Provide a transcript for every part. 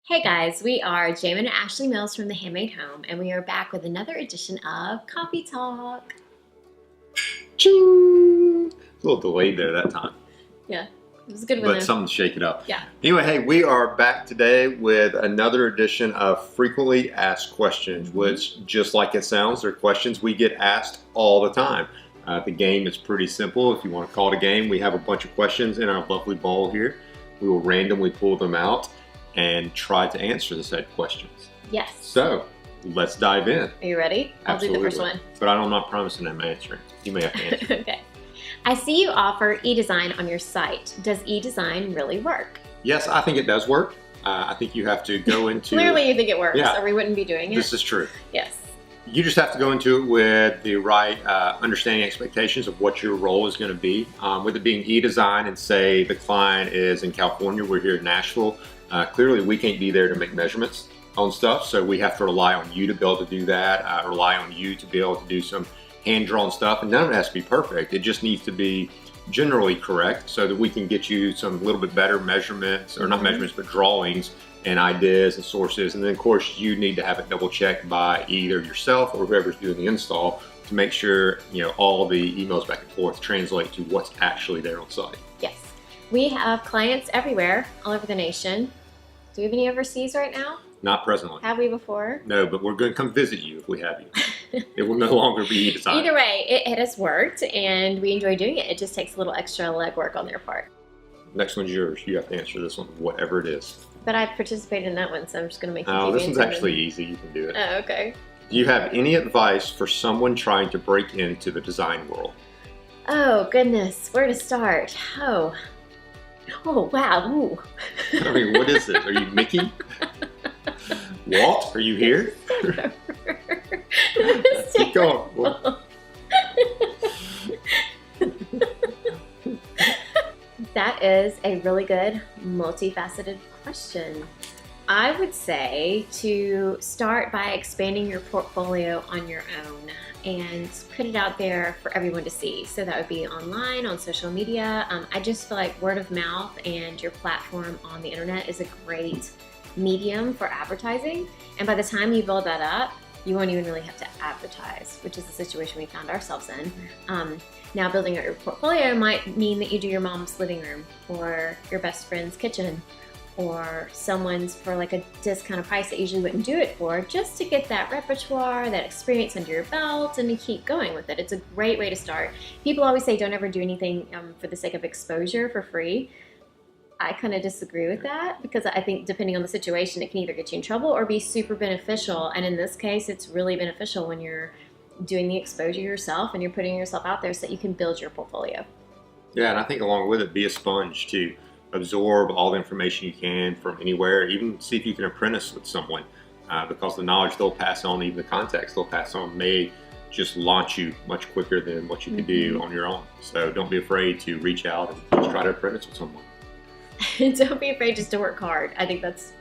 Hey guys, we are Jamin and Ashley Mills from The Handmade Home, and we are back with another edition of Coffee Talk. Ching! A little delayed there that time. Yeah, it was a good one. But something to shake it up. Yeah. Anyway, hey, we are back today with another edition of Frequently Asked Questions, which, just like it sounds, they're questions we get asked all the time. The game is pretty simple. If you want to call it a game, we have a bunch of questions in our lovely bowl here. We will randomly pull them out and try to answer the said questions. Yes. So, let's dive in. Are you ready? I'll do the first one. But I'm not promising I'm answering. You may have to answer. Okay. I see you offer e-design on your site. Does e-design really work? Yes, I think it does work. I think you have to go into... Clearly you think it works, Yeah. or we wouldn't be doing it. This is true. Yes. You just have to go into it with the right understanding expectations of what your role is going to be. With it being e-design and say the client is in California, we're here in Nashville, clearly we can't be there to make measurements on stuff, so we have to rely on you to be able to do that, rely on you to be able to do some hand-drawn stuff, and none of it has to be perfect. It just needs to be generally correct so that we can get you some little bit better measurements, or not measurements, but drawings and ideas and sources. And then of course you need to have it double checked by either yourself or whoever's doing the install to make sure all the emails back and forth translate to what's actually there on site. Yes. We have clients everywhere, all over the nation. Do we have any overseas right now? Not presently. Have we before? No, but we're going to come visit you if we have you. It will no longer be e-design. Either way, it has worked and we enjoy doing it. It just takes a little extra legwork on their part. Next one's yours. You have to answer this one, whatever it is. But I participated in that one, so I'm just going to make you Oh, keep this one's answering. actually easy. You can do it. Oh, okay. Do you have any advice for someone trying to break into the design world? Oh, goodness. Where to start? Oh, wow. Ooh. I mean, what is it? Are you Mickey? Walt, are you here? Keep going. Well, that is a really good, multifaceted question. I would say to start by expanding your portfolio on your own and put it out there for everyone to see. So that would be online, on social media. I just feel like word of mouth and your platform on the internet is a great medium for advertising. And by the time you build that up, you won't even really have to advertise, which is the situation we found ourselves in. Now building out your portfolio might mean that you do your mom's living room or your best friend's kitchen or someone's for like a discounted price that you usually wouldn't do it for, just to get that repertoire, that experience under your belt, and to keep going with it. It's a great way to start. People always say don't ever do anything for the sake of exposure for free. I kind of disagree with that because I think depending on the situation, it can either get you in trouble or be super beneficial. And in this case, it's really beneficial when you're doing the exposure yourself and you're putting yourself out there so that you can build your portfolio. Yeah, and I think along with it, be a sponge to absorb all the information you can from anywhere, even see if you can apprentice with someone because the knowledge they'll pass on, even the context they'll pass on may just launch you much quicker than what you can do on your own. So don't be afraid to reach out and just try to apprentice with someone. Don't be afraid just to work hard. I think that's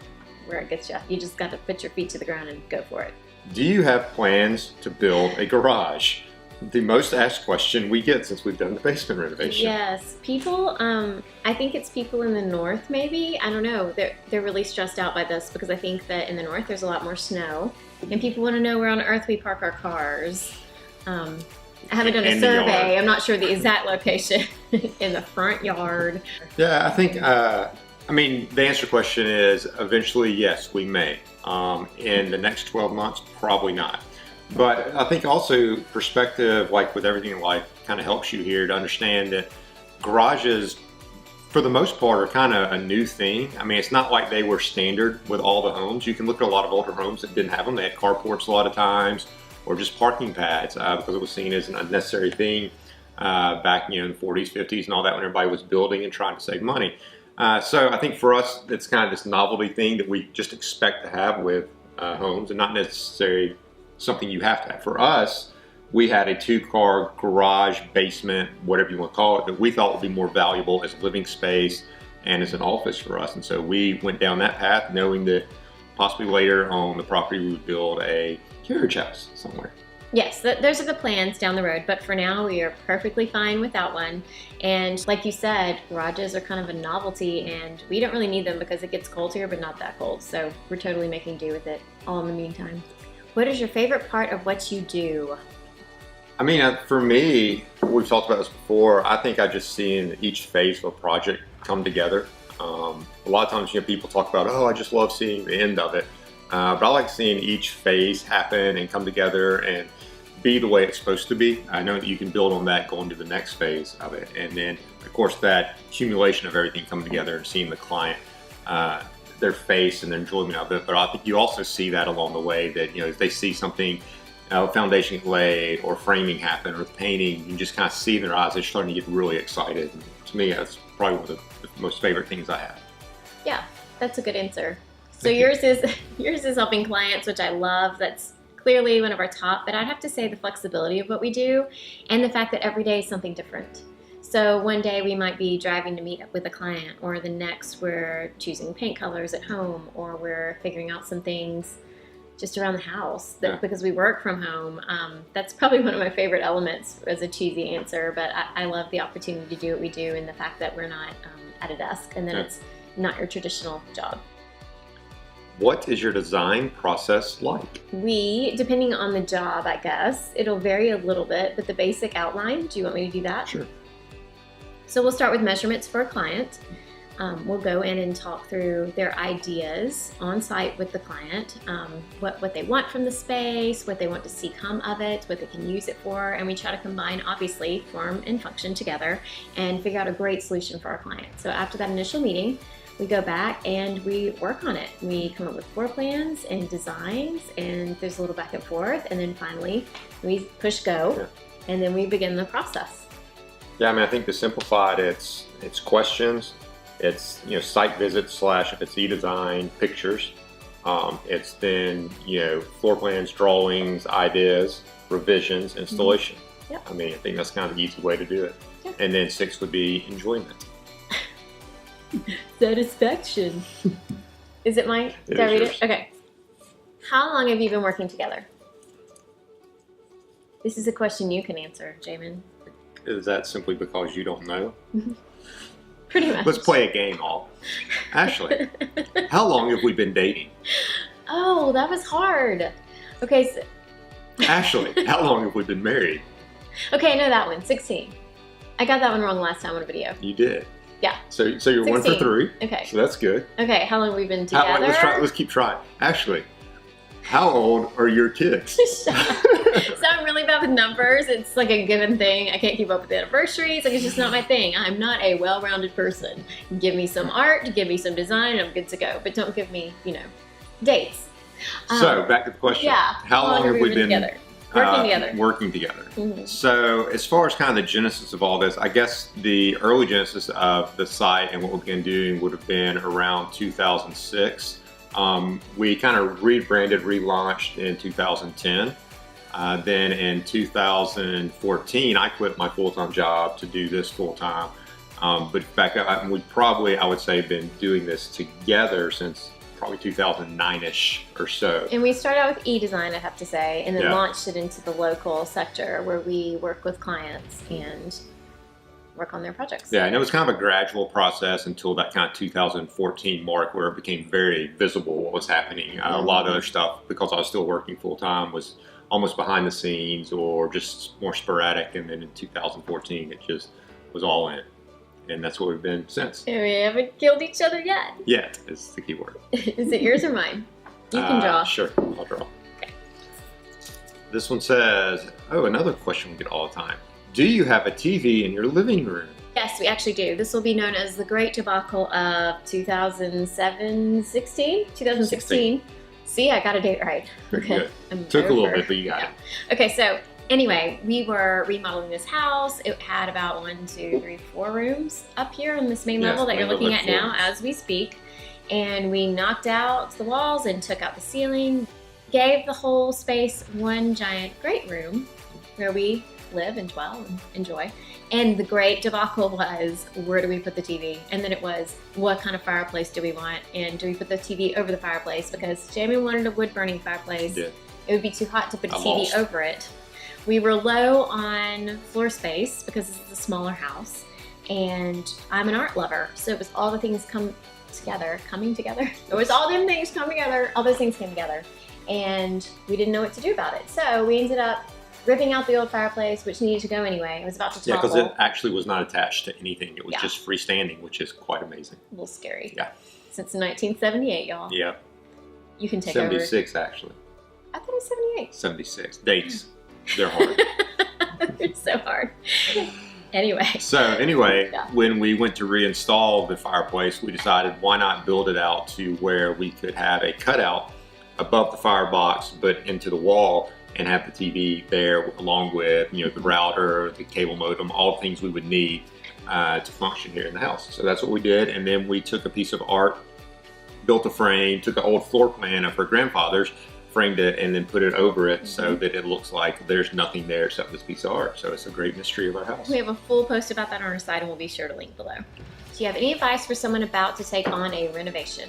where it gets you. You just got to put your feet to the ground and go for it. Do you have plans to build a garage? The most asked question we get since we've done the basement renovation. Yes, people, I think it's people in the north maybe. I don't know. They're really stressed out by this because I think that in the north there's a lot more snow and people want to know where on earth we park our cars. I haven't done a survey. I'm not sure the exact location in the front yard. Yeah, I think, I mean, the answer to the question is eventually, yes, we may. In the next 12 months, probably not. But I think also perspective, like with everything in life, kind of helps you here to understand that garages, for the most part, are kind of a new thing. I mean, it's not like they were standard with all the homes. You can look at a lot of older homes that didn't have them. They had carports a lot of times, or just parking pads because it was seen as an unnecessary thing back in the 40s, 50s, and all that when everybody was building and trying to save money. So I think for us, it's kind of this novelty thing that we just expect to have with homes and not necessarily something you have to have. For us, we had a 2-car garage, basement, whatever you want to call it, that we thought would be more valuable as a living space and as an office for us. And so we went down that path knowing that possibly later on the property we would build a carriage house somewhere. Yes, those are the plans down the road, but for now we are perfectly fine without one. And like you said, garages are kind of a novelty, and we don't really need them because it gets cold here, but not that cold. So we're totally making do with it all in the meantime. What is your favorite part of what you do? I mean, for me, we've talked about this before. I think I just seeing each phase of a project come together. A lot of times, people talk about, oh, I just love seeing the end of it. But I like seeing each phase happen and come together and be the way it's supposed to be. I know that you can build on that going to the next phase of it. And then, of course, that accumulation of everything coming together and seeing the client, their face and their enjoyment of it. But I think you also see that along the way that, if they see something, foundation laid or framing happen or painting, you can just kind of see in their eyes, they're starting to get really excited. And to me, that's probably one of the most favorite things I have. Yeah, that's a good answer. So yours is helping clients, which I love. That's clearly one of our top, but I'd have to say the flexibility of what we do and the fact that every day is something different. So one day we might be driving to meet up with a client, or the next we're choosing paint colors at home, or we're figuring out some things just around the house because we work from home. That's probably one of my favorite elements as a cheesy answer, but I love the opportunity to do what we do and the fact that we're not at a desk and then it's not your traditional job. What is your design process like? Depending on the job, I guess, it'll vary a little bit, but the basic outline, do you want me to do that? Sure. So we'll start with measurements for a client. We'll go in and talk through their ideas on site with the client, what they want from the space, what they want to see come of it, what they can use it for, and we try to combine, obviously, form and function together and figure out a great solution for our client. So after that initial meeting, we go back and we work on it. We come up with floor plans and designs, and there's a little back and forth, and then finally we push go, and then we begin the process. Yeah, I mean, I think to simplify it, it's questions, it's site visits / if it's e-design, pictures. It's then floor plans, drawings, ideas, revisions, installation. Mm-hmm. Yep. I mean, I think that's kind of the easy way to do it. Yep. And then 6 would be enjoyment. Satisfaction. Is it mine? Did I read it? Okay. How long have you been working together? This is a question you can answer, Jamin. Is that simply because you don't know? Pretty much. Let's play a game, all. Ashley, how long have we been dating? Oh, that was hard. Okay. So... Ashley, how long have we been married? Okay, I know that one. 16. I got that one wrong last time on a video. You did. Yeah. So you're 16. 1 for 3. Okay. So that's good. Okay, how long have we been together? Let's keep trying. Ashley, how old are your kids? So I'm really bad with numbers. It's like a given thing. I can't keep up with the anniversaries. Like, it's just not my thing. I'm not a well-rounded person. Give me some art, give me some design, and I'm good to go. But don't give me, dates. So back to the question. Yeah. How long have we been together? Working together. Mm-hmm. So as far as kind of the genesis of all this, I guess the early genesis of the site and what we began doing would have been around 2006. We kind of rebranded, relaunched in 2010. Then in 2014, I quit my full-time job to do this full-time. But back up, I would say, been doing this together since probably 2009-ish or so. And we started out with e-design, I have to say, and then launched it into the local sector where we work with clients and work on their projects. Yeah, and it was kind of a gradual process until that kind of 2014 mark where it became very visible what was happening. A lot of other stuff, because I was still working full-time, was almost behind the scenes or just more sporadic. And then in 2014, it just was all in. And that's what we've been since. And we haven't killed each other yet. Yet is the key word. Is it yours or mine? You can draw. Sure, I'll draw. Okay. This one says, another question we get all the time. Do you have a TV in your living room? Yes, we actually do. This will be known as the Great Debacle of 2016. See, I got a date right. Pretty good. Took a little bit, but you got it. Okay, so anyway, we were remodeling this house. It had about 4 rooms up here on this main level that you're looking at now as we speak. And we knocked out the walls and took out the ceiling, gave the whole space one giant great room where we live and dwell and enjoy. And the great debacle was, where do we put the TV? And then it was, what kind of fireplace do we want? And do we put the TV over the fireplace? Because Jamie wanted a wood-burning fireplace. Yeah. It would be too hot to put a TV over it. We were low on floor space because this is a smaller house, and I'm an art lover, so it was all the things coming together. It was all them things come together, all those things came together, and we didn't know what to do about it. So we ended up ripping out the old fireplace, which needed to go anyway. It was about to topple. Yeah, because it actually was not attached to anything. It was just freestanding, which is quite amazing. A little scary. Yeah. Since 1978, y'all. Yeah. You can take 76, actually. I thought it was 78. 76. Dates. They're hard. They're so hard. Anyway. When we went to reinstall the fireplace, we decided why not build it out to where we could have a cutout above the firebox, but into the wall, and have the TV there along with, the router, the cable modem, all things we would need to function here in the house. So that's what we did. And then we took a piece of art, built a frame, took an old floor plan of her grandfather's, framed it, and then put it over it so that it looks like there's nothing there except this piece of art. So it's a great mystery of our house. We have a full post about that on our site, and we'll be sure to link below. Do you have any advice for someone about to take on a renovation?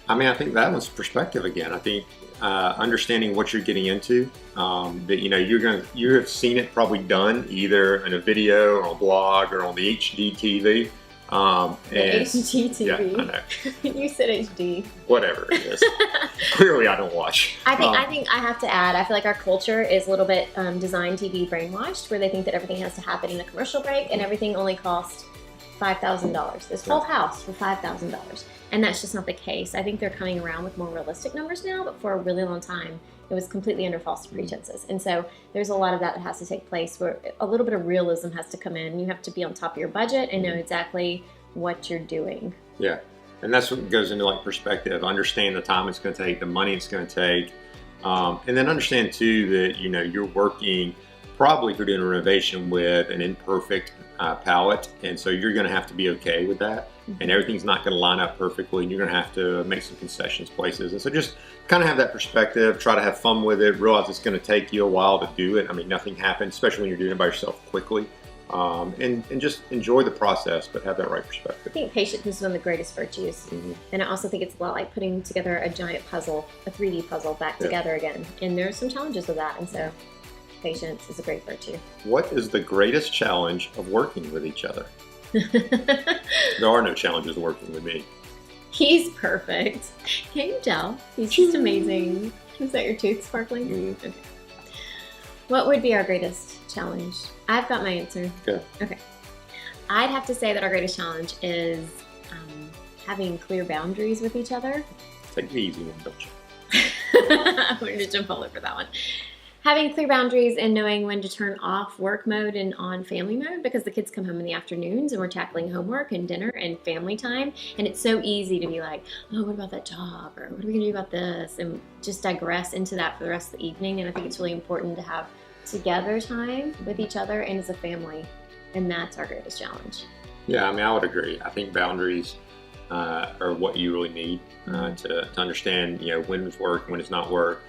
I think that one's perspective again. I think understanding what you're getting into, that you have seen it probably done either in a video or a blog or on the HD TV. HD TV. Yeah, I know. You said HD. Whatever it is. Clearly, I don't watch. I think I have to add. I feel like our culture is a little bit design TV brainwashed, where they think that everything has to happen in a commercial break, and everything only costs $5,000. This whole house for $5,000, and that's just not the case. I think they're coming around with more realistic numbers now, but for a really long time, it was completely under false pretenses. And so there's a lot of that has to take place, where a little bit of realism has to come in. You have to be on top of your budget and know exactly what you're doing. Yeah, and that's what goes into perspective. Understand the time it's going to take, the money it's going to take, and then understand too that you're working probably for doing a renovation with an imperfect palette, and so you're going to have to be okay with that. And everything's not going to line up perfectly, and you're going to have to make some concessions places. And so just kind of have that perspective, try to have fun with it, realize it's going to take you a while to do it. Nothing happens, especially when you're doing it by yourself quickly. And just enjoy the process, but have that right perspective. I think patience is one of the greatest virtues. And I also think it's a lot like putting together a giant puzzle, a 3D puzzle back together again. And there's some challenges with that, and so patience is a great virtue. What is the greatest challenge of working with each other? There are no challenges working with me. He's perfect. Can't you tell? He's just amazing. Is that your tooth sparkling? Okay. What would be our greatest challenge? I've got my answer. Okay. I'd have to say that our greatest challenge is having clear boundaries with each other. Take the easy one, don't you? I wanted to jump all over that one. Having clear boundaries and knowing when to turn off work mode and on family mode, because the kids come home in the afternoons and we're tackling homework and dinner and family time, and it's so easy to be like, oh, what about that job, or what are we gonna do about this, and just digress into that for the rest of the evening. And I think it's really important to have together time with each other and as a family, and that's our greatest challenge. Yeah, I would agree. I think boundaries are what you really need to understand, when it's work, when it's not work.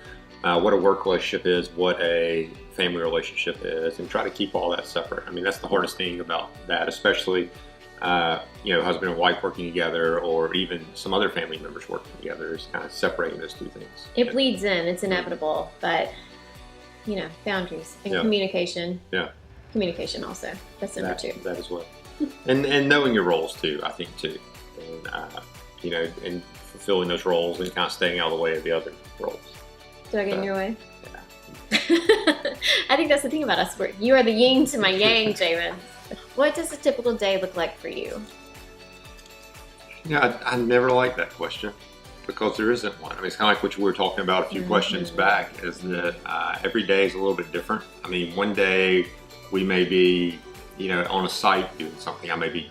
What a work relationship is, what a family relationship is, and try to keep all that separate. That's the hardest thing about that, especially husband and wife working together, or even some other family members working together, is kind of separating those two things. It bleeds in, it's inevitable, but boundaries and communication. Yeah. Communication also. That's number two. That as well. and knowing your roles too, I think too. And and fulfilling those roles and kind of staying out of the way of the other roles. Did I get in your way? Yeah. I think that's the thing about us. You are the yin to my yang, Jamin. What does a typical day look like for you? I never like that question, because there isn't one. It's kind of like what we were talking about a few questions back, is that every day is a little bit different. One day we may be, on a site doing something. I may be,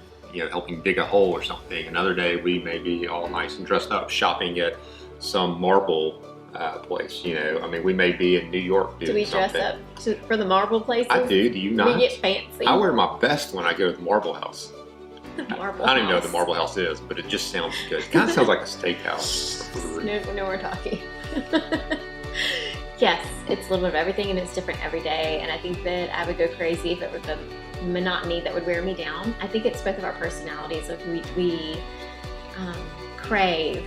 helping dig a hole or something. Another day we may be all nice and dressed up shopping at some marble place. We may be in New York doing something. Do we dress up for the marble places? I do. Do you not? We get fancy. I wear my best when I go to the Marble House. Marble I don't even know House. what the Marble House is, but it just sounds good. It kind of sounds like a steakhouse. No, we're talking. Yes, it's a little bit of everything, and it's different every day. And I think that I would go crazy if it were the monotony that would wear me down. I think it's both of our personalities. Like we crave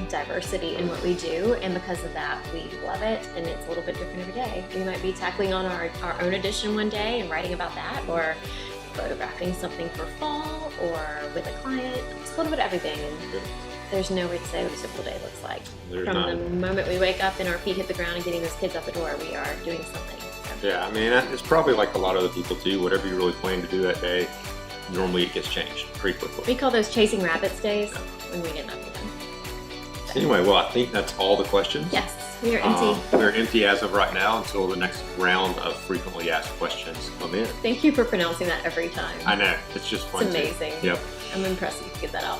diversity in what we do, and because of that, we love it, and it's a little bit different every day. We might be tackling on our own edition one day and writing about that, or photographing something for fall, or with a client. It's a little bit of everything, and there's no way to say what a typical day looks like. There's From not. the moment we wake up and our feet hit the ground and getting those kids out the door, we are doing something. So. Yeah, I mean, it's probably like a lot of other people too. Whatever you really plan to do that day, normally it gets changed pretty quickly. We call those chasing rabbits days when we get nothing done. Anyway, well, I think that's all the questions. Yes, we are empty. We're empty as of right now until the next round of frequently asked questions come in. Thank you for pronouncing that every time. I know, it's just fun. It's amazing. Too. Yep. I'm impressed you could get that out.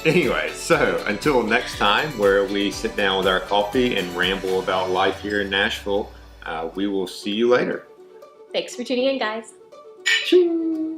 Anyway, so until next time, where we sit down with our coffee and ramble about life here in Nashville, we will see you later. Thanks for tuning in, guys. Ching.